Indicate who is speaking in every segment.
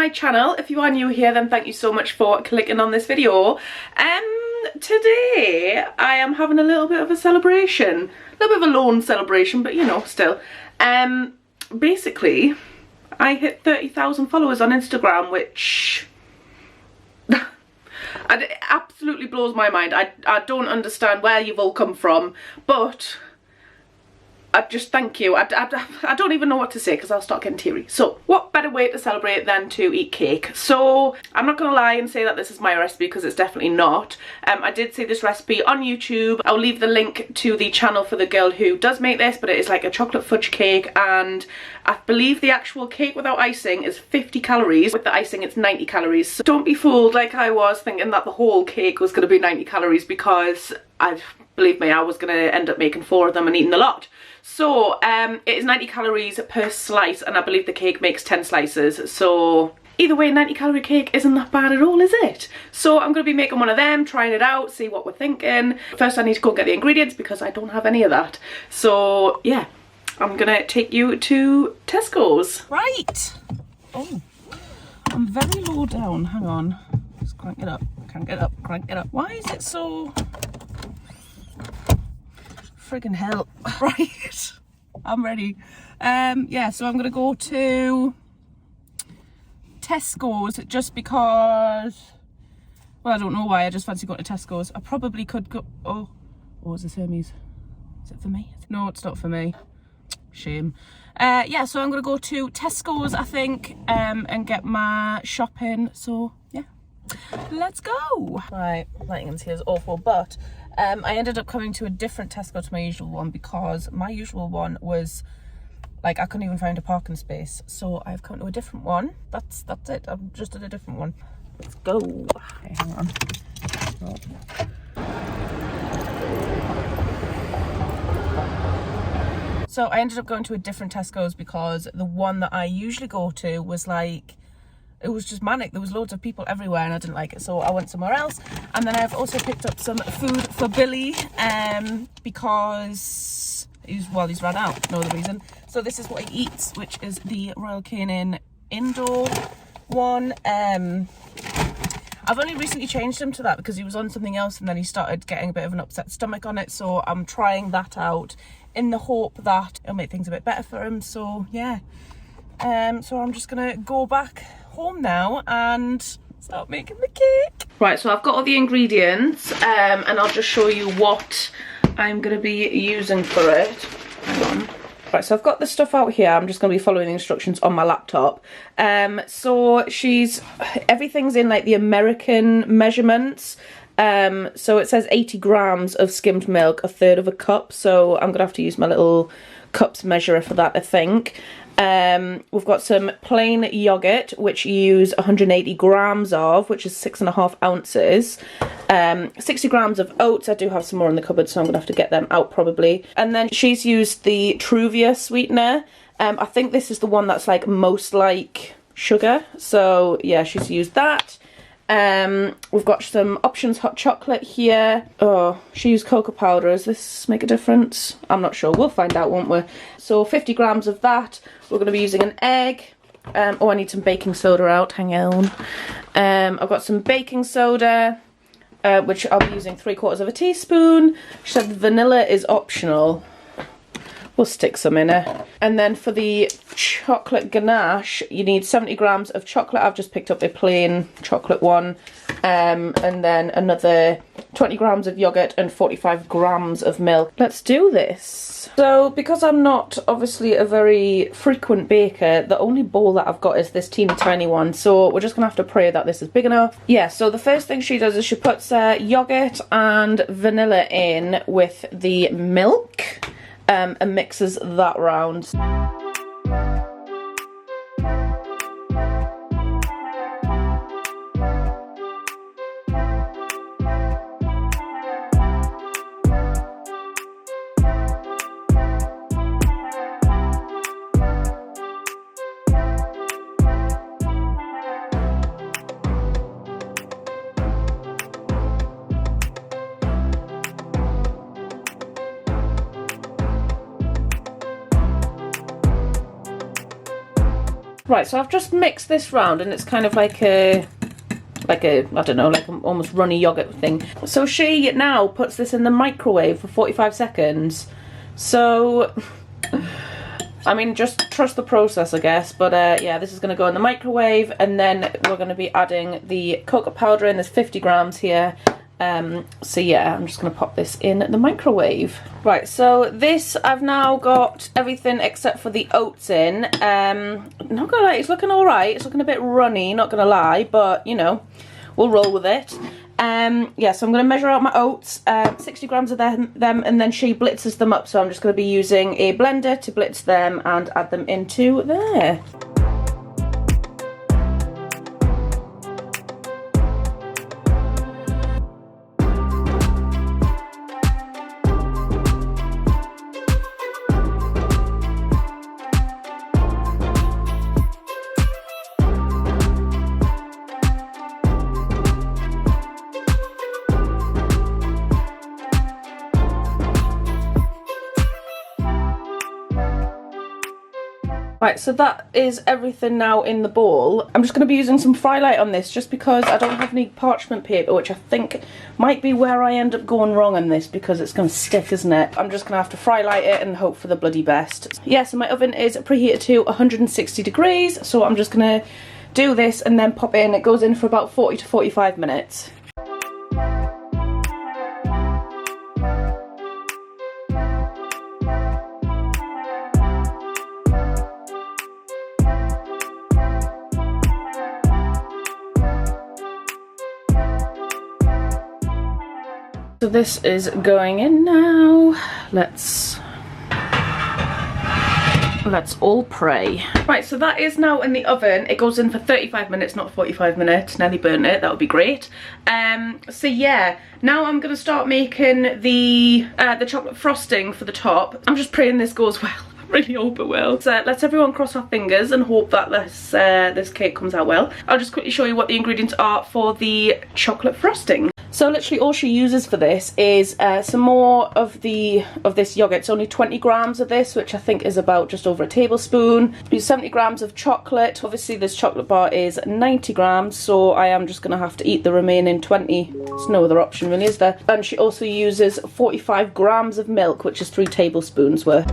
Speaker 1: my channel. If you are new here, then thank you so much for clicking on this video. Today I am having a little bit of a celebration. A little bit of a lone celebration, but you know, still. Basically, I hit 30,000 followers on Instagram, which it absolutely blows my mind. I don't understand where you've all come from, but I just thank you. I don't even know what to say because I'll start getting teary. So what better way to celebrate than to eat cake? So I'm not gonna lie and say that this is my recipe because it's definitely not. I did see this recipe on YouTube. I'll leave the link to the channel for the girl who does make this, but it is like a chocolate fudge cake, and I believe the actual cake without icing is 50 calories. With the icing it's 90 calories. So don't be fooled like I was thinking that the whole cake was gonna be 90 calories, because believe me, I was gonna end up making 4 of them and eating a lot. So it is 90 calories per slice, and I believe the cake makes 10 slices. So either way, 90 calorie cake isn't that bad at all, is it? So I'm going to be making one of them, trying it out, see what we're thinking. First I need to go get the ingredients because I don't have any of that. So yeah, I'm going to take you to Tesco's. Right. Oh, I'm very low down. Hang on. Let's crank it up. Crank it up. Crank it up. Why is it so... friggin' hell. Right, I'm ready. Yeah, so I'm gonna go to Tesco's just because, well, I don't know why, I just fancy going to Tesco's. I probably could go, oh, is this Hermes? Is it for me? No, it's not for me. Shame. Yeah, so I'm gonna go to Tesco's, I think, and get my shopping. So yeah, let's go. Right, lighting in here is awful, but I ended up coming to a different Tesco to my usual one because my usual one was like, I couldn't even find a parking space. So I've come to a different one. That's it. I'm just at a different one. Let's go. Okay, hang on. So I ended up going to a different Tesco's because the one that I usually go to was like, it was just manic. There was loads of people everywhere and I didn't like it, so I went somewhere else. And then I've also picked up some food for Billy because he's run out, no other reason. So this is what he eats, which is the Royal Canin indoor one. I've only recently changed him to that because he was on something else and then he started getting a bit of an upset stomach on it, so I'm trying that out in the hope that it'll make things a bit better for him. So yeah, so I'm just gonna go back home now and start making the cake. Right, so I've got all the ingredients and I'll just show you what I'm going to be using for it. Hang on. Right, so I've got the stuff out here. I'm just going to be following the instructions on my laptop. So everything's in like the American measurements. So it says 80 grams of skimmed milk, 1/3 of a cup. So I'm going to have to use my little cups measurer for that, I think. We've got some plain yogurt, which you use 180 grams of, which is 6.5 ounces. 60 grams of oats. I do have some more in the cupboard, so I'm gonna have to get them out probably. And then she's used the Truvia sweetener. I think this is the one that's like most like sugar, so yeah, she's used that. We've got some Options hot chocolate here. Oh, she used cocoa powder. Does this make a difference? I'm not sure. We'll find out, won't we? So 50 grams of that. We're going to be using an egg. Oh, I need some baking soda out. Hang on. I've got some baking soda, which I'll be using 3/4 teaspoon. She said vanilla is optional. We'll stick some in it. And then for the chocolate ganache, you need 70 grams of chocolate. I've just picked up a plain chocolate one. And then another 20 grams of yogurt and 45 grams of milk. Let's do this. So because I'm not obviously a very frequent baker, the only bowl that I've got is this teeny tiny one. So we're just gonna have to pray that this is big enough. Yeah, so the first thing she does is she puts yogurt and vanilla in with the milk. And mixes that round. Right, so I've just mixed this round and it's kind of like a I don't know, like an almost runny yogurt thing. So she now puts this in the microwave for 45 seconds. So, I mean, just trust the process, I guess. But yeah, this is going to go in the microwave, and then we're going to be adding the cocoa powder in. There's 50 grams here. So yeah, I'm just going to pop this in the microwave. Right, so this, I've now got everything except for the oats in. Not gonna lie, it's looking alright. It's looking a bit runny, not gonna lie, but you know, we'll roll with it. Yeah, so I'm going to measure out my oats, 60 grams of them, and then she blitzes them up. So I'm just going to be using a blender to blitz them and add them into there. Right, so that is everything now in the bowl. I'm just going to be using some fry light on this just because I don't have any parchment paper, which I think might be where I end up going wrong on this because it's going to stick, isn't it? I'm just going to have to fry light it and hope for the bloody best. Yeah, so my oven is preheated to 160 degrees, so I'm just going to do this and then pop it in. It goes in for about 40 to 45 minutes. So this is going in now. Let's all pray. Right, so that is now in the oven. It goes in for 35 minutes, not 45 minutes. Nearly burnt it, that would be great. So yeah, now I'm gonna start making the chocolate frosting for the top. I'm just praying this goes well. I really hope it will. So let's everyone cross our fingers and hope that this cake comes out well. I'll just quickly show you what the ingredients are for the chocolate frosting. So literally all she uses for this is some more of this yogurt. It's only 20 grams of this, which I think is about just over a tablespoon. Use 70 grams of chocolate. Obviously this chocolate bar is 90 grams, so I am just going to have to eat the remaining 20. There's no other option really, is there? And she also uses 45 grams of milk, which is 3 tablespoons worth.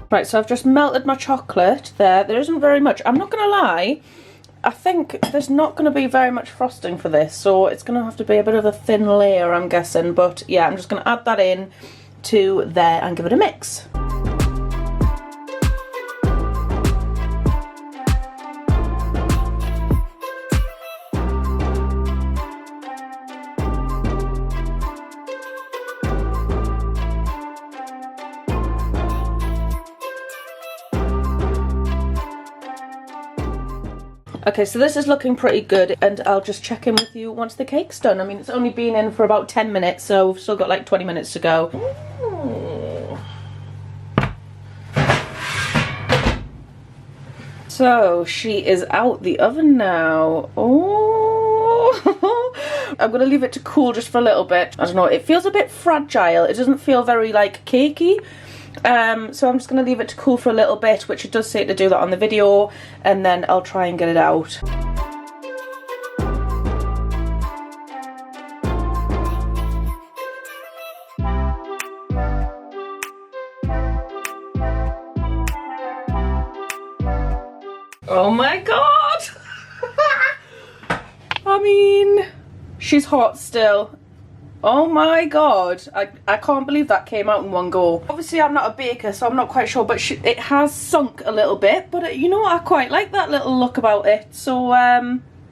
Speaker 1: Right, so I've just melted my chocolate there. There isn't very much. I'm not going to lie, I think there's not going to be very much frosting for this, so it's going to have to be a bit of a thin layer, I'm guessing. But yeah, I'm just going to add that in to there and give it a mix. Okay, so this is looking pretty good, and I'll just check in with you once the cake's done. I mean, it's only been in for about 10 minutes, so we've still got like 20 minutes to go. Ooh. So, she is out the oven now. Oh, I'm going to leave it to cool just for a little bit. I don't know, it feels a bit fragile. It doesn't feel very, like, cakey. So I'm just going to leave it to cool for a little bit, which it does say to do that on the video, and then I'll try and get it out. Oh my god! I mean, she's hot still. Oh my god, I can't believe that came out in one go. Obviously I'm not a baker, so I'm not quite sure, but it has sunk a little bit, but you know what, I quite like that little look about it. So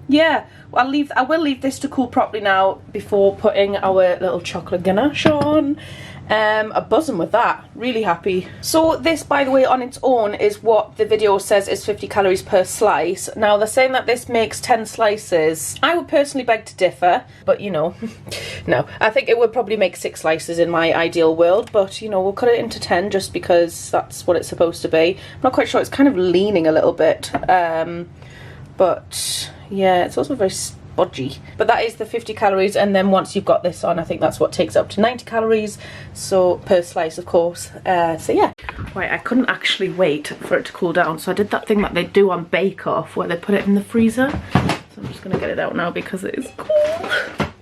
Speaker 1: yeah, I will leave this to cool properly now before putting our little chocolate ganache on. I'm buzzing with that, really happy. So this, by the way, on its own is what the video says is 50 calories per slice. Now they're saying that this makes 10 slices. I would personally beg to differ, but you know, no, I think it would probably make 6 slices in my ideal world, but you know, we'll cut it into 10 just because that's what it's supposed to be. I'm not quite sure, it's kind of leaning a little bit, but yeah, it's also very bodgy. But that is the 50 calories, and then once you've got this on, I think that's what takes up to 90 calories, so per slice, of course. So yeah. Right, I couldn't actually wait for it to cool down, so I did that thing that they do on Bake Off where they put it in the freezer. So I'm just gonna get it out now because it is cool.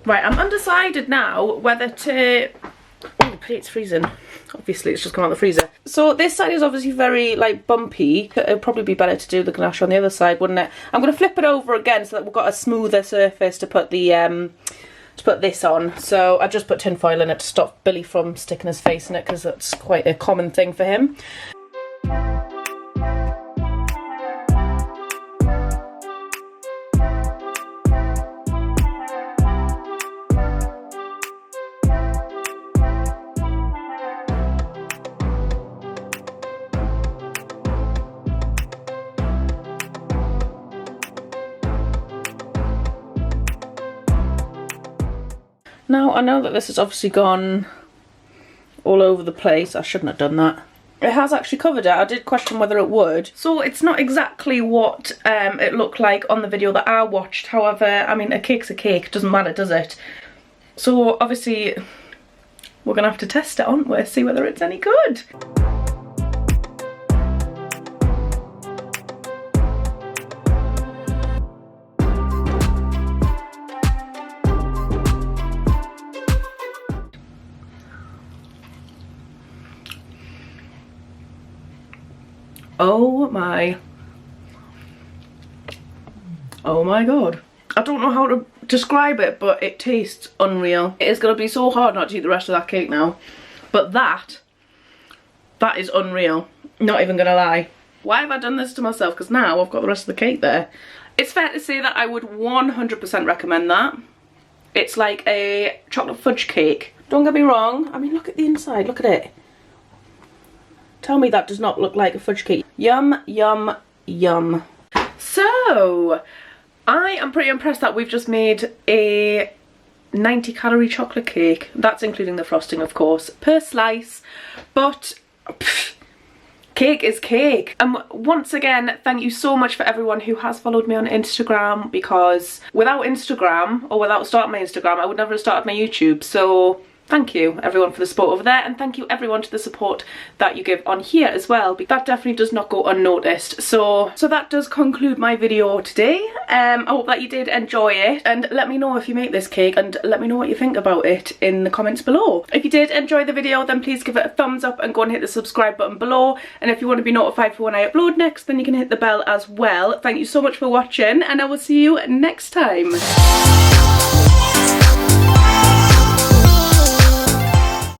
Speaker 1: Right, I'm undecided now whether to... Oh, it's freezing. Obviously, it's just come out of the freezer. So this side is obviously very, like, bumpy. It'd probably be better to do the ganache on the other side, wouldn't it? I'm going to flip it over again so that we've got a smoother surface to put the, to put this on. So I've just put tin foil in it to stop Billy from sticking his face in it, because that's quite a common thing for him. Now, I know that this has obviously gone all over the place. I shouldn't have done that. It has actually covered it. I did question whether it would. So it's not exactly what it looked like on the video that I watched. However, I mean, a cake's a cake. Doesn't matter, does it? So obviously, we're going to have to test it, aren't we? See whether it's any good. Oh my god. I don't know how to describe it, but it tastes unreal. It is going to be so hard not to eat the rest of that cake now. But that is unreal. Not even going to lie. Why have I done this to myself? Because now I've got the rest of the cake there. It's fair to say that I would 100% recommend that. It's like a chocolate fudge cake. Don't get me wrong. I mean, look at the inside. Look at it. Tell me that does not look like a fudge cake. Yum, yum, yum. So, I am pretty impressed that we've just made a 90 calorie chocolate cake. That's including the frosting, of course, per slice. But, cake is cake. And once again, thank you so much for everyone who has followed me on Instagram, because without Instagram, or without starting my Instagram, I would never have started my YouTube. So thank you everyone for the support over there, and thank you everyone to the support that you give on here as well. That definitely does not go unnoticed. So that does conclude my video today. I hope that you did enjoy it, and let me know if you make this cake, and let me know what you think about it in the comments below. If you did enjoy the video, then please give it a thumbs up and go and hit the subscribe button below, and if you want to be notified for when I upload next, then you can hit the bell as well. Thank you so much for watching, and I will see you next time.